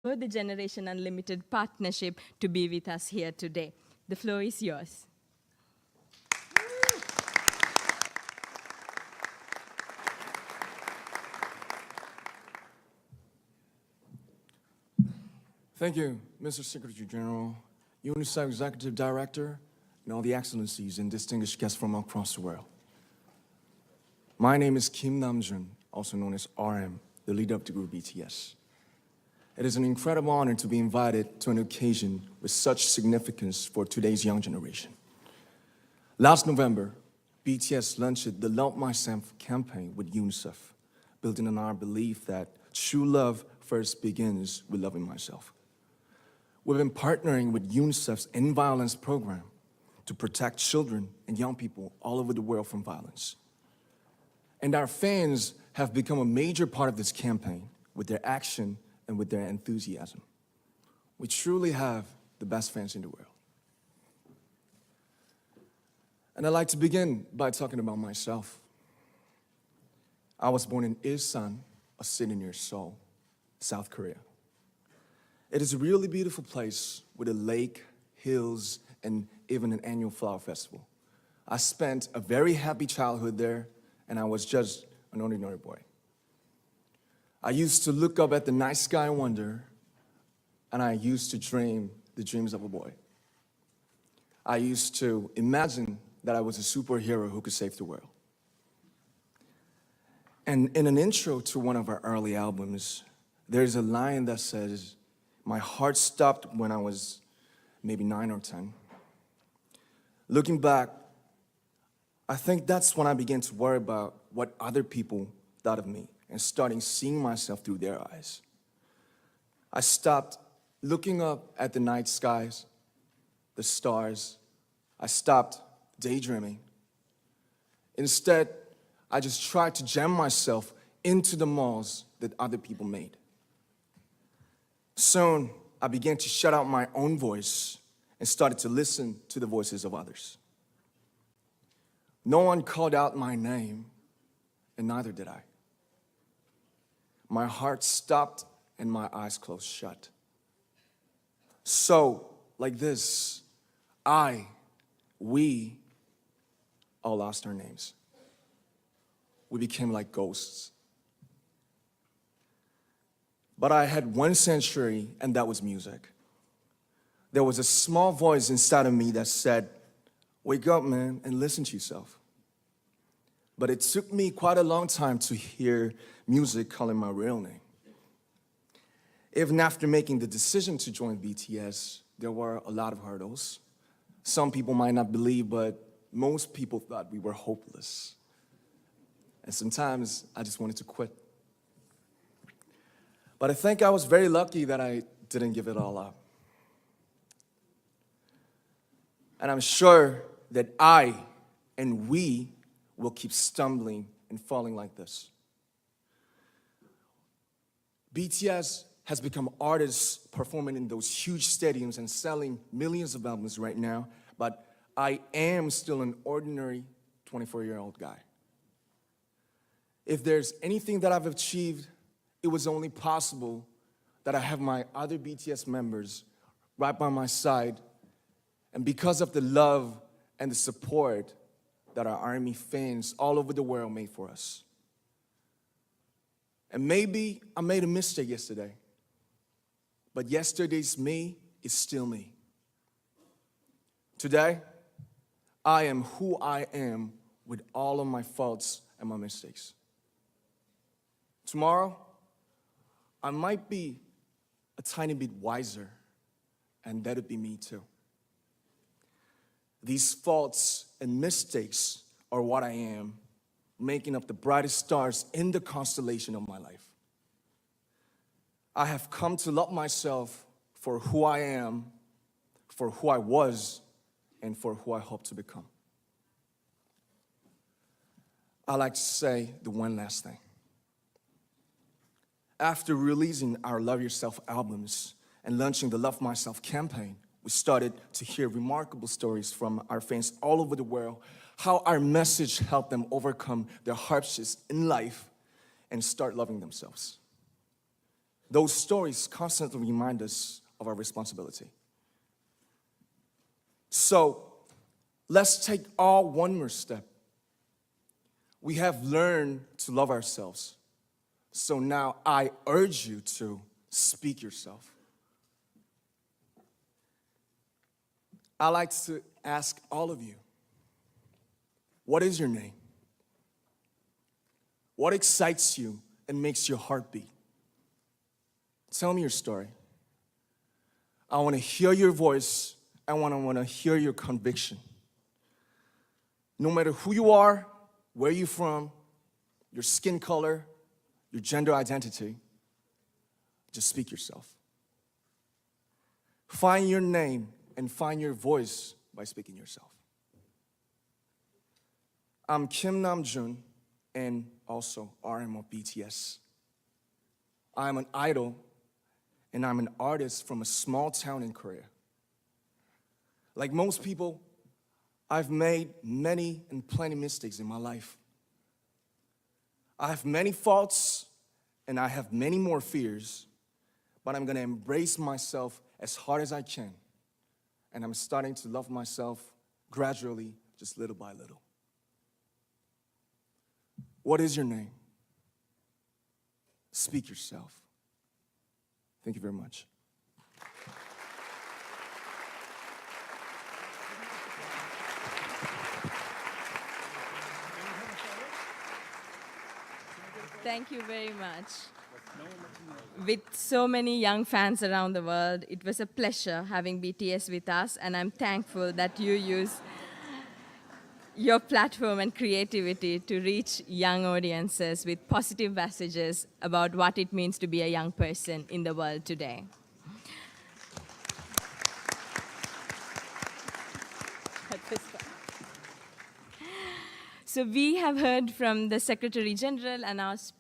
for the Generation Unlimited partnership to be with us here today. The floor is yours. Thank you, Mr. Secretary General, UNICEF Executive Director, and all the excellencies and distinguished guests from across the world. My name is Kim Namjoon, also known as RM, the leader of the group BTS. It is an incredible honor to be invited to an occasion with such significance for today's young generation. Last November, BTS launched the Love Myself campaign with UNICEF, building on our belief that true love first begins with loving myself. We've been partnering with UNICEF's End Violence program to protect children and young people all over the world from violence. And our fans have become a major part of this campaign with their action and with their enthusiasm. We truly have the best fans in the world. And I'd like to begin by talking about myself. I was born in Ilsan, a city near Seoul, South Korea. It is a really beautiful place with a lake, hills, and even an annual flower festival. I spent a very happy childhood there, and I was just an ordinary boy. I used to look up at the night sky and wonder, and I used to dream the dreams of a boy. I used to imagine that I was a superhero who could save the world. And in an intro to one of our early albums, there's a line that says, "My heart stopped when I was maybe 9 or 10. Looking back, I think that's when I began to worry about what other people thought of me and starting seeing myself through their eyes. I stopped looking up at the night skies, the stars. I stopped daydreaming. Instead, I just tried to jam myself into the malls that other people made. Soon, I began to shut out my own voice and started to listen to the voices of others. No one called out my name, and neither did I. My heart stopped and my eyes closed shut. So, like this, we all lost our names. We became like ghosts. But I had one sanctuary, and that was music. There was a small voice inside of me that said, "Wake up, man, and listen to yourself." But it took me quite a long time to hear music calling my real name. Even after making the decision to join BTS, there were a lot of hurdles. Some people might not believe, but most people thought we were hopeless. And sometimes I just wanted to quit. But I think I was very lucky that I didn't give it all up. And I'm sure that I and we will keep stumbling and falling like this. BTS has become artists performing in those huge stadiums and selling millions of albums right now, but I am still an ordinary 24-year-old guy. If there's anything that I've achieved, it was only possible that I have my other BTS members right by my side, and because of the love and the support that our ARMY fans all over the world made for us. And maybe I made a mistake yesterday, but yesterday's me is still me. Today, I am who I am with all of my faults and my mistakes. Tomorrow, I might be a tiny bit wiser, and that'd be me too. These faults and mistakes are what I am, making up the brightest stars in the constellation of my life. I have come to love myself for who I am, for who I was, and for who I hope to become. I'd like to say the one last thing. After releasing our Love Yourself albums and launching the Love Myself campaign, we started to hear remarkable stories from our fans all over the world, how our message helped them overcome their hardships in life and start loving themselves. Those stories constantly remind us of our responsibility. So let's take all one more step. We have learned to love ourselves. So now I urge you to speak yourself. I like to ask all of you, what is your name? What excites you and makes your heart beat? Tell me your story. I want to hear your voice. I want to hear your conviction. No matter who you are, where you're from, your skin color, your gender identity, just speak yourself. Find your name and find your voice by speaking yourself. I'm Kim Namjoon and also RM of BTS. I'm an idol and I'm an artist from a small town in Korea. Like most people, I've made many and plenty mistakes in my life. I have many faults and I have many more fears, but I'm gonna embrace myself as hard as I can. And I'm starting to love myself gradually, just little by little. What is your name? Speak yourself. Thank you very much. Thank you very much. With so many young fans around the world, it was a pleasure having BTS with us, and I'm thankful that you use your platform and creativity to reach young audiences with positive messages about what it means to be a young person in the world today. So we have heard from the Secretary General and our speaker.